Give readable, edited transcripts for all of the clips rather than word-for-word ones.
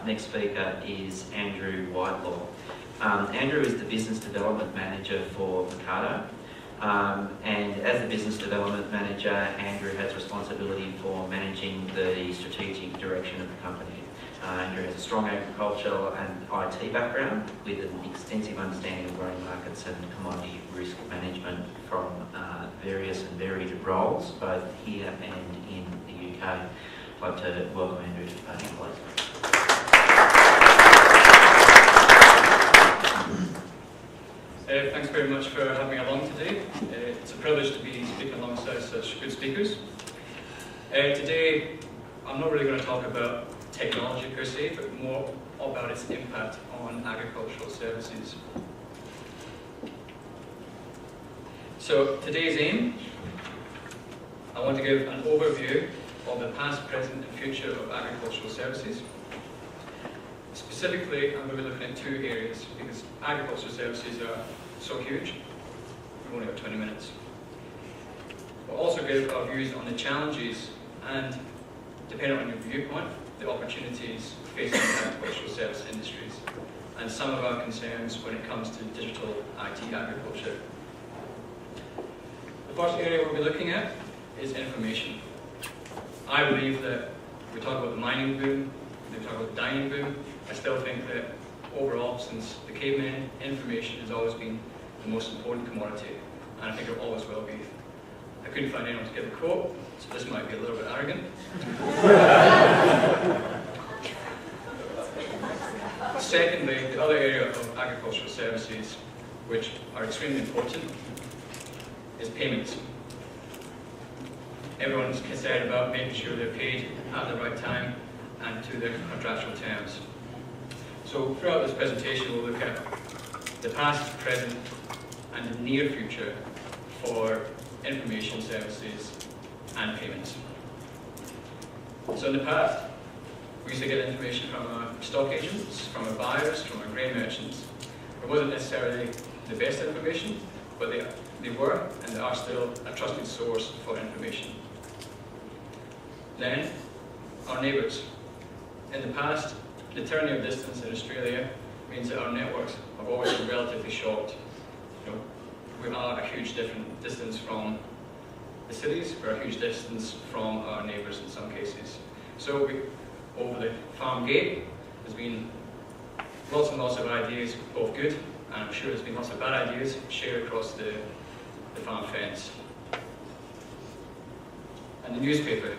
next speaker is Andrew Whitelaw. Andrew is the Business Development Manager for Mercado. And as the Business Development Manager, Andrew has responsibility for managing the strategic direction of the company. Andrew has a strong agricultural and IT background with an extensive understanding of growing markets and commodity risk management from various and varied roles, both here and in the UK. I'd like to welcome Andrew to the podium, please. Thanks very much for having me along today. It's a privilege to be speaking alongside such good speakers. Today, I'm not really going to talk about technology per se, but more about its impact on agricultural services. So today's aim, I want to give an overview of the past, present and future of agricultural services. Specifically, I'm going to be looking at two areas because agricultural services are so huge. We've only got 20 minutes. We'll also give our views on the challenges and, depending on your viewpoint, the opportunities facing the agricultural service industries and some of our concerns when it comes to digital IT agriculture. The first area we'll be looking at is information. I believe that we talk about the mining boom, we talk about the dining boom. I still think that overall, since the cavemen, information has always been the most important commodity, and I think it always will be. I couldn't find anyone to give a quote, so this might be a little bit arrogant. Secondly, the other area of agricultural services, which are extremely important, is payments. Everyone's concerned about making sure they're paid at the right time and to their contractual terms. So throughout this presentation, we'll look at the past, present, and the near future for information services and payments. So in the past, we used to get information from our stock agents, from our buyers, from our grain merchants. It wasn't necessarily the best information, but they were and they are still a trusted source for information. Then, our neighbours. In the past, the tyranny of distance in Australia means that our networks have always been relatively short. We are a huge different distance from the cities, we're a huge distance from our neighbours in some cases. So over the farm gate, there's been lots and lots of ideas, both good, and I'm sure there's been lots of bad ideas shared across the farm fence. And the newspaper.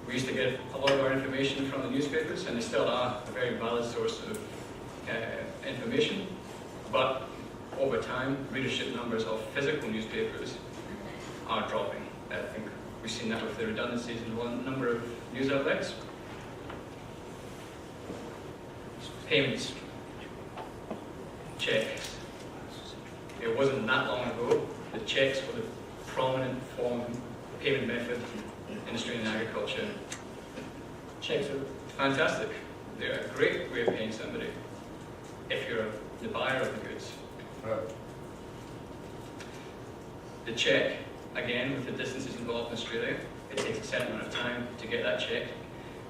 We used to get a lot of our information from the newspapers, and they still are a very valid source of information. But over time, readership numbers of physical newspapers are dropping. I think we've seen that with the redundancies in one number of news outlets. Payments. Checks. It wasn't that long ago that checks were the prominent form of payment method in Australian agriculture. Checks are fantastic. They're a great way of paying somebody if you're the buyer of the goods. The check, again, with the distances involved in Australia, it takes a certain amount of time to get that check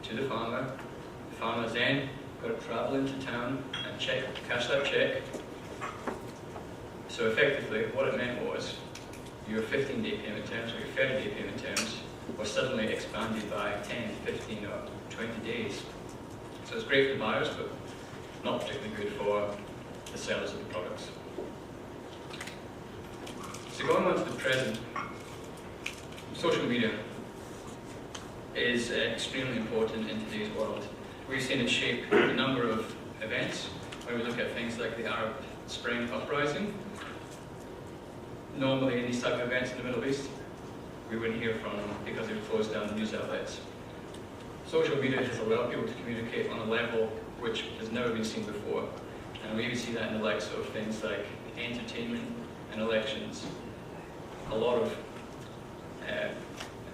to the farmer. The farmer's then got to travel into town and cash that check. So effectively, what it meant was your 15-day payment terms or your 30-day payment terms were suddenly expanded by 10, 15 or 20 days. So it's great for the buyers, but not particularly good for the sellers of the products. So going on to the present, social media is extremely important in today's world. We've seen it shape a number of events. When we look at things like the Arab Spring uprising, normally in these type of events in the Middle East, we wouldn't hear from them because they've closed down the news outlets. Social media has allowed people to communicate on a level which has never been seen before. And we even see that in the likes of things like entertainment and elections. A lot of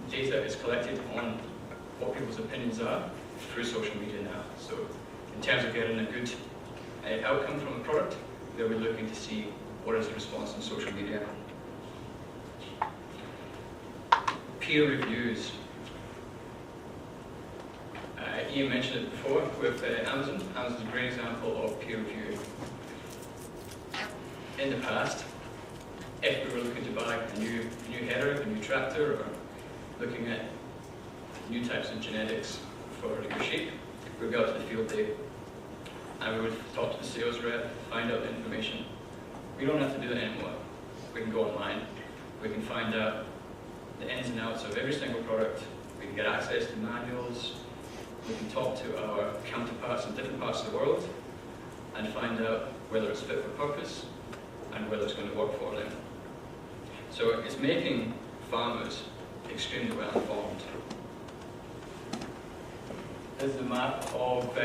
data is collected on what people's opinions are through social media now. So in terms of getting a good outcome from a product, they'll be looking to see what is the response on social media. Peer reviews. Ian mentioned it before with Amazon. Amazon's a great example of peer review. In the past, if we were looking to buy a new header, a new tractor, or looking at new types of genetics for your sheep, we'd go out to the field day and we would talk to the sales rep, find out the information. We don't have to do that anymore. We can go online, we can find out the ins and outs of every single product, we can get access to manuals, we can talk to our counterparts in different parts of the world and find out whether it's fit for purpose and whether it's going to work for them. So it's making farmers extremely well informed. This is a map of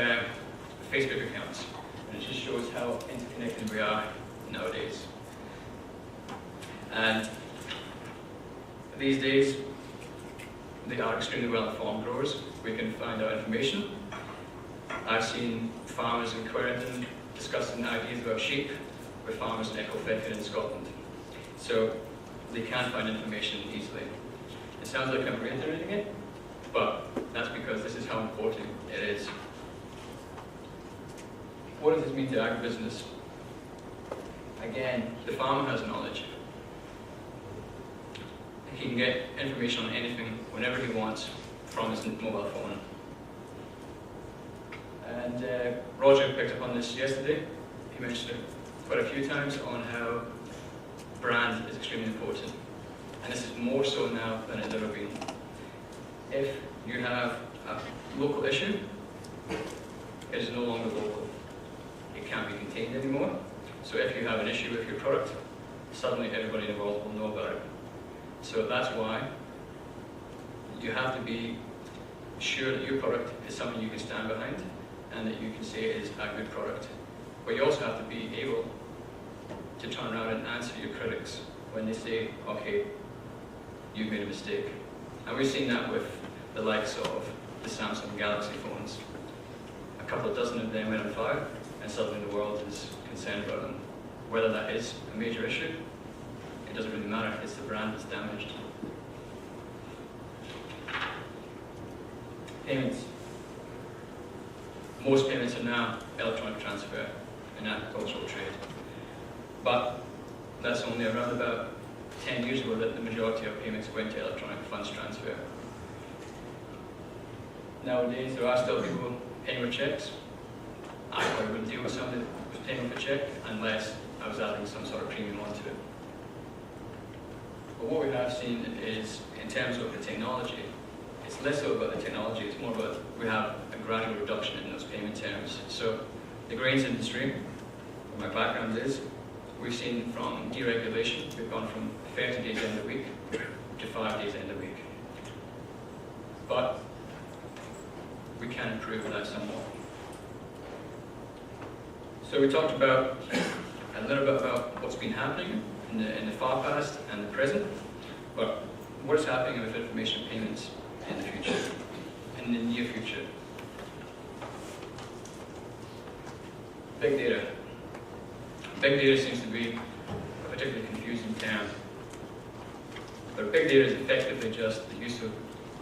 Facebook accounts, and it just shows how interconnected we are nowadays. And these days, they are extremely well informed growers. We can find out information. I've seen farmers in Querington discussing ideas about sheep with farmers in Ecclefechan in Scotland. So they can find information easily. It sounds like I'm reiterating it, but that's because this is how important it is. What does this mean to agribusiness? Again, the farmer has knowledge. He can get information on anything whenever he wants from his mobile phone. And Roger picked up on this yesterday. He mentioned it quite a few times on how brand is extremely important. And this is more so now than it's ever been. If you have a local issue, it is no longer local. It can't be contained anymore. So if you have an issue with your product, suddenly everybody in the world will know about it. So that's why you have to be sure that your product is something you can stand behind and that you can say is a good product. But you also have to be able to turn around and answer your critics when they say, okay, you've made a mistake. And we've seen that with the likes of the Samsung Galaxy phones. A couple of dozen of them went on fire, and suddenly the world is concerned about them. Whether that is a major issue, it doesn't really matter, it's the brand that's damaged. Payments. Most payments are now electronic transfer in agricultural trade. But that's only around about 10 years ago that the majority of payments went to electronic funds transfer. Nowadays, there are still people paying with checks. I probably wouldn't deal with somebody that was paying with a check unless I was adding some sort of premium onto it. But what we have seen is, in terms of the technology, it's less so about the technology, it's more about we have a gradual reduction in those payment terms. So the grains industry, where my background is, we've seen from deregulation, we've gone from 30 days end of week to 5 days end of week. But we can improve that somewhat. So we talked about a little bit about what's been happening in the far past and the present, but what is happening with information payments in the future, in the near future? Big data. Big data seems to be a particularly confusing term. But big data is effectively just the use of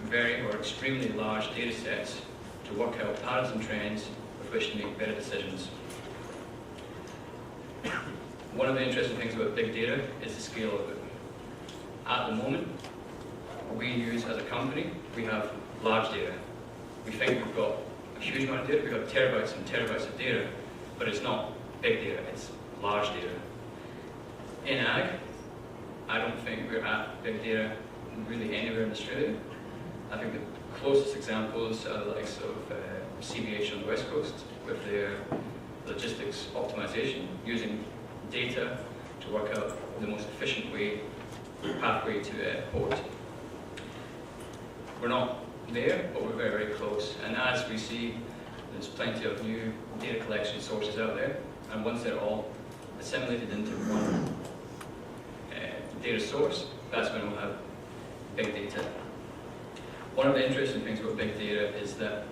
very or extremely large data sets to work out patterns and trends with which to make better decisions. One of the interesting things about big data is the scale of it. At the moment, we use as a company, we have large data. We think we've got a huge amount of data, we've got terabytes and terabytes of data, but it's not big data, it's large data. In ag, I don't think we're at big data really anywhere in Australia. I think the closest examples are the likes of CBH on the West Coast with their logistics optimization, using data to work out the most efficient pathway to a port. We're not there, but we're very, very close. And as we see, there's plenty of new data collection sources out there, and once they're all assimilated into one data source, that's when we'll have big data. One of the interesting things about big data is that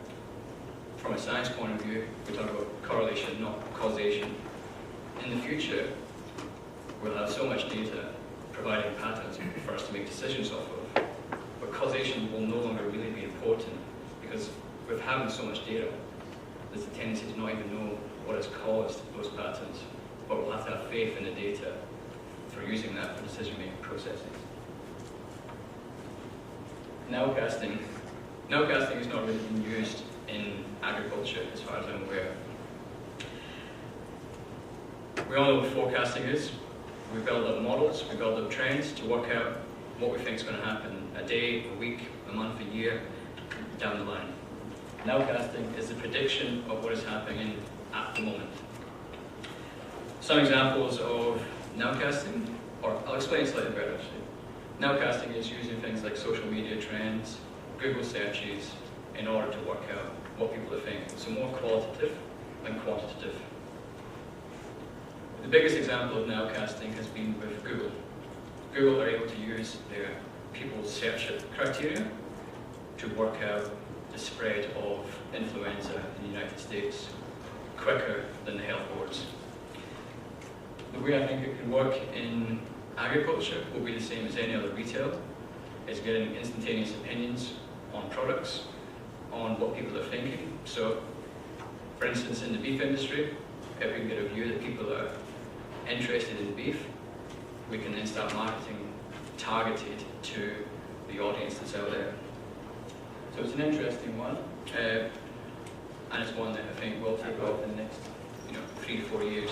from a science point of view, we talk about correlation, not causation. In the future, we'll have so much data providing patterns for us to make decisions off of, but causation will no longer really be important because with having so much data, there's a tendency to not even know what has caused those patterns, but we'll have to have faith in the data for using that for decision-making processes. Nowcasting. Nowcasting is not really being used in agriculture, as far as I'm aware. We all know what forecasting is. We build up models, we build up trends to work out what we think is going to happen a day, a week, a month, a year, down the line. Nowcasting is the prediction of what is happening at the moment. Some examples of nowcasting, or I'll explain slightly better actually. Nowcasting is using things like social media trends, Google searches, in order to work out what people are thinking. So more qualitative than quantitative. The biggest example of nowcasting has been with Google. Google are able to use their people's search criteria to work out the spread of influenza in the United States quicker than the health boards. The way I think it can work in agriculture will be the same as any other retail. It's getting instantaneous opinions on products, on what people are thinking. So, for instance, in the beef industry, if we can get a view that people are interested in beef, we can then start marketing targeted to the audience that's out there. So it's an interesting one, and it's one that I think will take off in the next 3 to 4 years.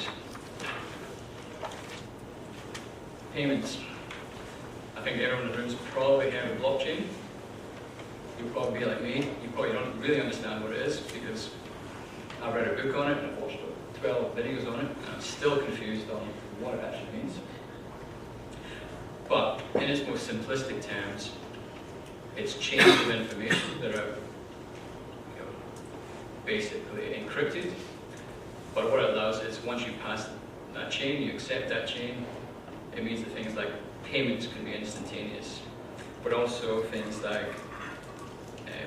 Payments. I think everyone in the room's probably heard of blockchain. You'll probably be like me, you probably don't really understand what it is, because I've read a book on it and I've watched 12 videos on it, and I'm still confused on what it actually means. But in its most simplistic terms, it's chains of information that are basically encrypted. But what it allows is, once you pass that chain, you accept that chain, it means that things like payments can be instantaneous, but also things like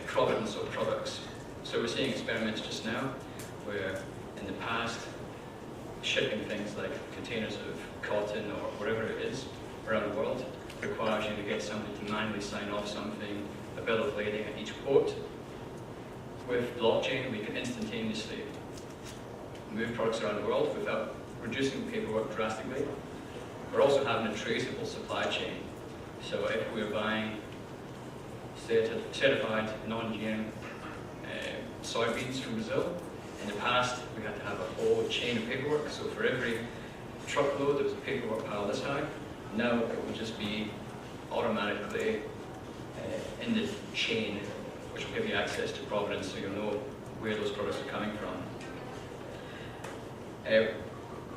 provenance of products. So we're seeing experiments just now where in the past, shipping things like containers of cotton or whatever it is around the world requires you to get somebody to manually sign off something, a bill of lading at each port. With blockchain, we can instantaneously move products around the world without reducing paperwork drastically. We're also having a traceable supply chain. So if we're buying certified non-GM soybeans from Brazil, in the past we had to have a whole chain of paperwork. So for every truckload there was a paperwork pile this high. Now it will just be automatically in the chain, which will give you access to provenance, so you'll know where those products are coming from.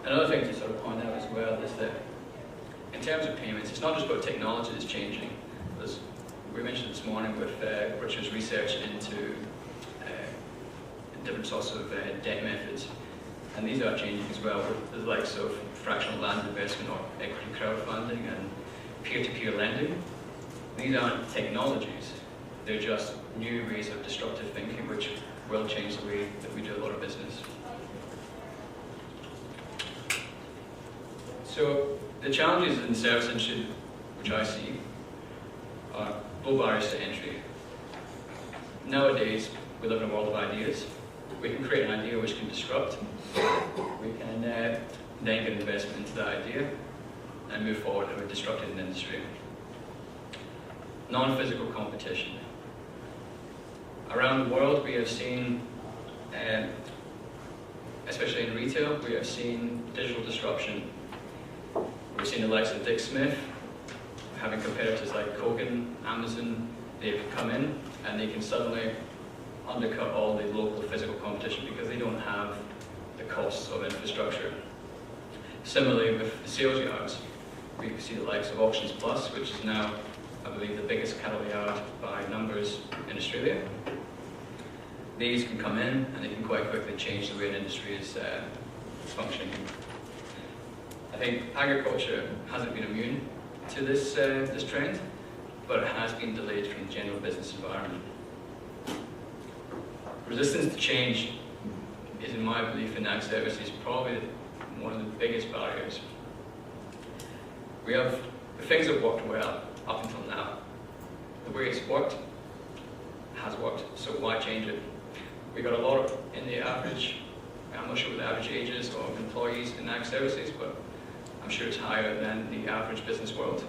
Another thing to sort of point out as well is that in terms of payments, it's not just about technology that's changing. As we mentioned this morning with Richard's research into different sorts of debt methods, and these are changing as well, with the likes of fractional land investment or equity crowdfunding and peer-to-peer lending. These aren't technologies, they're just new ways of disruptive thinking which will change the way that we do a lot of business. So the challenges in the service industry, which I see, are low barriers to entry. Nowadays, we live in a world of ideas. We can create an idea which can disrupt. We can then get investment into that idea and move forward with disrupting an industry. Non-physical competition. Around the world, we have seen, especially in retail, we have seen digital disruption. We've seen the likes of Dick Smith having competitors like Kogan, Amazon. They've come in and they can suddenly undercut all the local physical competition because they don't have the costs of infrastructure. Similarly with the sales yards, we see the likes of Auctions Plus, which is now, I believe, the biggest cattle yard by numbers in Australia. These can come in and they can quite quickly change the way an industry is functioning. I think agriculture hasn't been immune to this trend, but it has been delayed from the general business environment. Resistance to change is, in my belief, in ag services probably one of the biggest barriers. Things have worked well up until now. The way it's worked has worked, so why change it? We got a lot in the average, I'm not sure what the average age is of employees in ag services, but I'm sure it's higher than the average business world.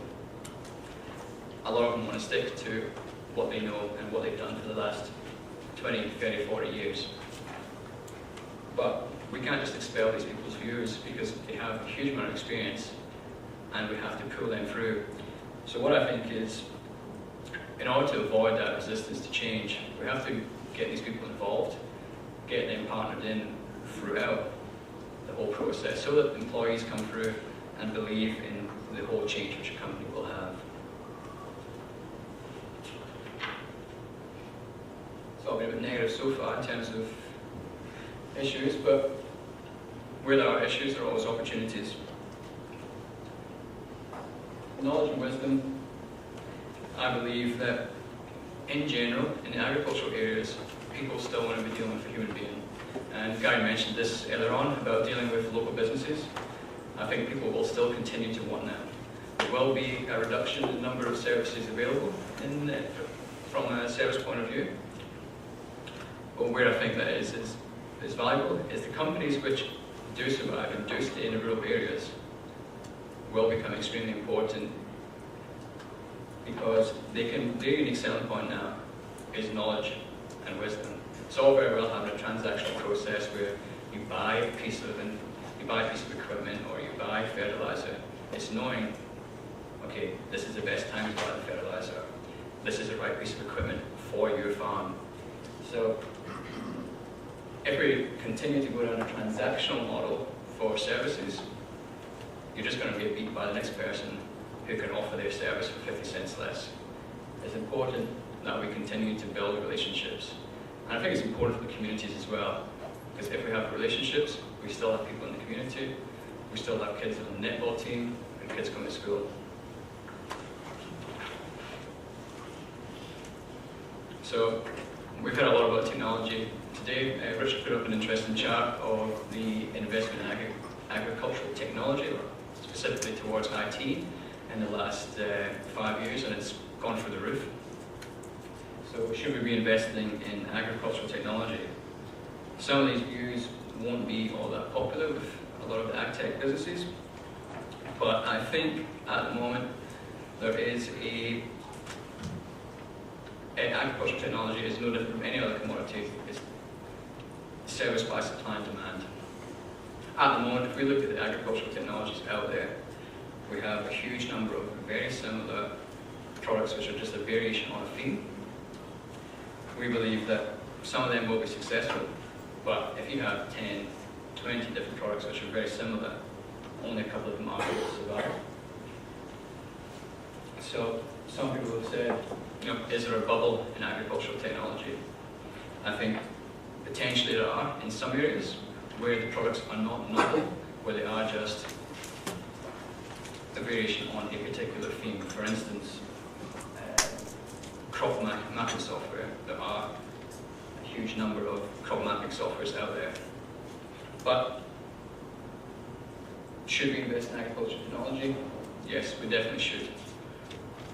A lot of them want to stick to what they know and what they've done for the last 20, 30, 40 years. But we can't just expel these people's views because they have a huge amount of experience and we have to pull them through. So what I think is, in order to avoid that resistance to change, we have to get these people involved, get them partnered in throughout the whole process so that employees come through and believe in the whole change which a company will have. So I've been a bit negative so far in terms of issues, but where there are issues, there are always opportunities. Knowledge and wisdom, I believe that in general, in the agricultural areas, people still want to be dealing with a human being. And Guy mentioned this earlier on about dealing with local businesses. I think people will still continue to want that. There will be a reduction in the number of services available from a service point of view. But where I think that is valuable is the companies which do survive and do stay in the rural areas will become extremely important because their unique selling point now is knowledge and wisdom. It's all very well having a transactional process where you buy a piece of equipment or you buy fertilizer. It's knowing, okay, this is the best time to buy the fertilizer. This is the right piece of equipment for your farm. So if we continue to go down a transactional model for services, you're just going to get beat by the next person who can offer their service for 50 cents less. It's important that we continue to build relationships. And I think it's important for the communities as well, because if we have relationships, we still have people in the community, we still have kids on the netball team, and kids come to school. So we've heard a lot about technology today. Richard put up an interesting chart of the investment in agricultural technology, or specifically towards IT, in the last 5 years, and it's gone through the roof. So should we be investing in agricultural technology? Some of these views won't be all that popular with a lot of the ag tech businesses, but I think at the moment there is agricultural technology is no different from any other commodity. It's serviced by supply and demand. At the moment, if we look at the agricultural technologies out there, we have a huge number of very similar products which are just a variation on a theme. We believe that some of them will be successful, but if you have 10, 20 different products which are very similar, only a couple of them are able to survive. So some people have said, is there a bubble in agricultural technology? I think potentially there are in some areas where the products are not novel, where they are just a variation on a particular theme. For instance, crop mapping software. There are a huge number of crop mapping softwares out there. But should we invest in agricultural technology? Yes, we definitely should.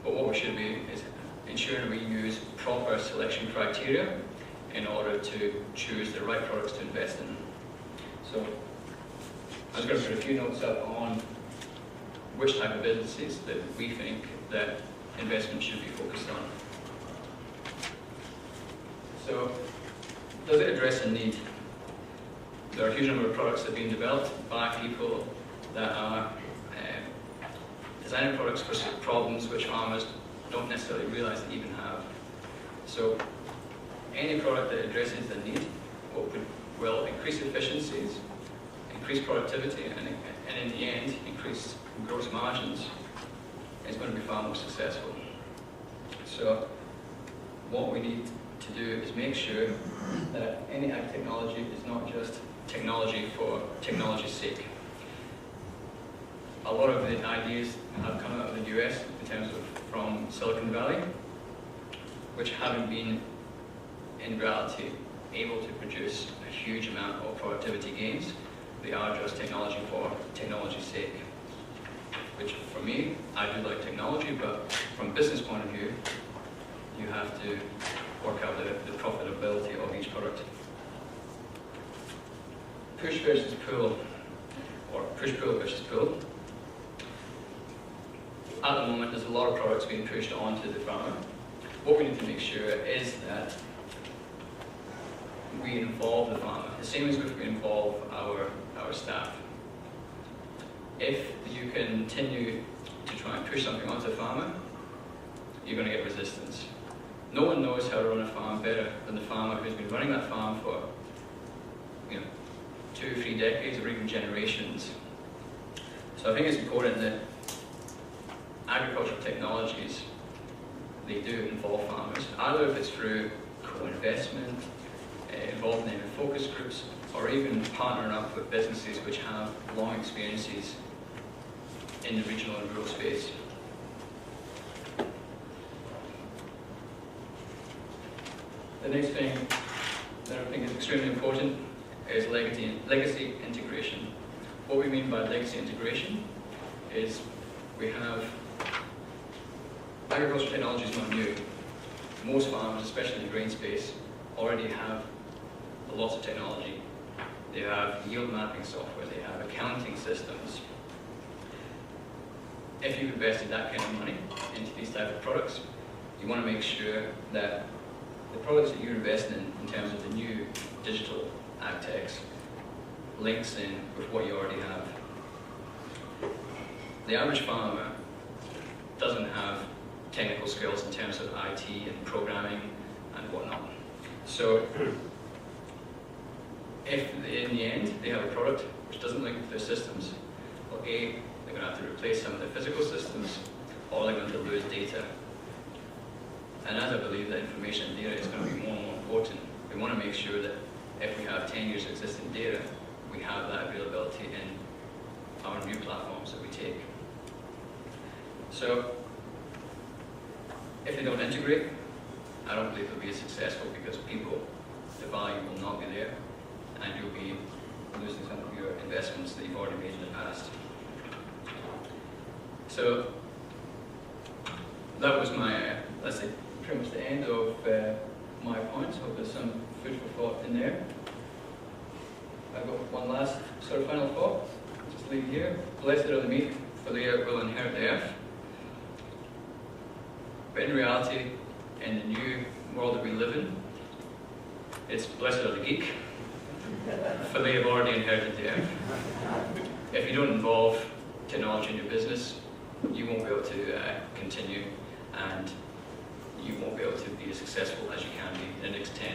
But what we should be is ensuring we use proper selection criteria in order to choose the right products to invest in. So I was going to put a few notes up on which type of businesses that we think that investment should be focused on. So, does it address a need? There are a huge number of products that are being developed by people that are designing products for problems which farmers don't necessarily realize they even have. So, any product that addresses the need will increase efficiencies, increase productivity, and in the end, increase gross margins, is going to be far more successful. So, what we need to do is make sure that any ag technology is not just technology for technology's sake. A lot of the ideas have come out of the US in terms of from Silicon Valley, which haven't been in reality able to produce a huge amount of productivity gains. They are just technology for technology's sake. Which for me, I do like technology, but from a business point of view, you have to work out the profitability of each product. push versus pull, or push-pull versus pull. At the moment, there's a lot of products being pushed onto the farmer. What we need to make sure is that we involve the farmer, the same as if we involve our staff. If you continue to try and push something onto a farmer, you're going to get resistance. No one knows how to run a farm better than the farmer who's been running that farm for 2 or 3 decades or even generations. So I think it's important that agricultural technologies, they do involve farmers, either if it's through co-investment, involving them in focus groups, or even partnering up with businesses which have long experiences in the regional and rural space. The next thing that I think is extremely important is legacy integration. What we mean by legacy integration is we have agricultural technology is not new. Most farmers, especially in the grain space, already have lots of technology. They have yield mapping software, they have accounting systems. If you've invested that kind of money into these type of products, you want to make sure that the products that you're investing in terms of the new digital ag techs, links in with what you already have. The average farmer doesn't have technical skills in terms of IT and programming and whatnot. So if in the end they have a product which doesn't link with their systems, well, A, they're going to have to replace some of their physical systems, or they're going to lose data. And as I believe that information and data is going to be more and more important, we want to make sure that if we have 10 years of existing data, we have that availability in our new platforms that we take. So if they don't integrate, I don't believe they'll be as successful, because people, the value will not be there, and you'll be losing some of your investments that you've already made in the past. So that was my, let's say, pretty much the end of my points. Hope there's some food for thought in there. I've got one last sort of final thought. Just leave here. Blessed are the meek, for they will inherit the earth. But in reality, in the new world that we live in, it's blessed are the geek, for they have already inherited the earth. If you don't involve technology in your business, you won't be able to continue, and you won't be able to be as successful as you can be in the next 10,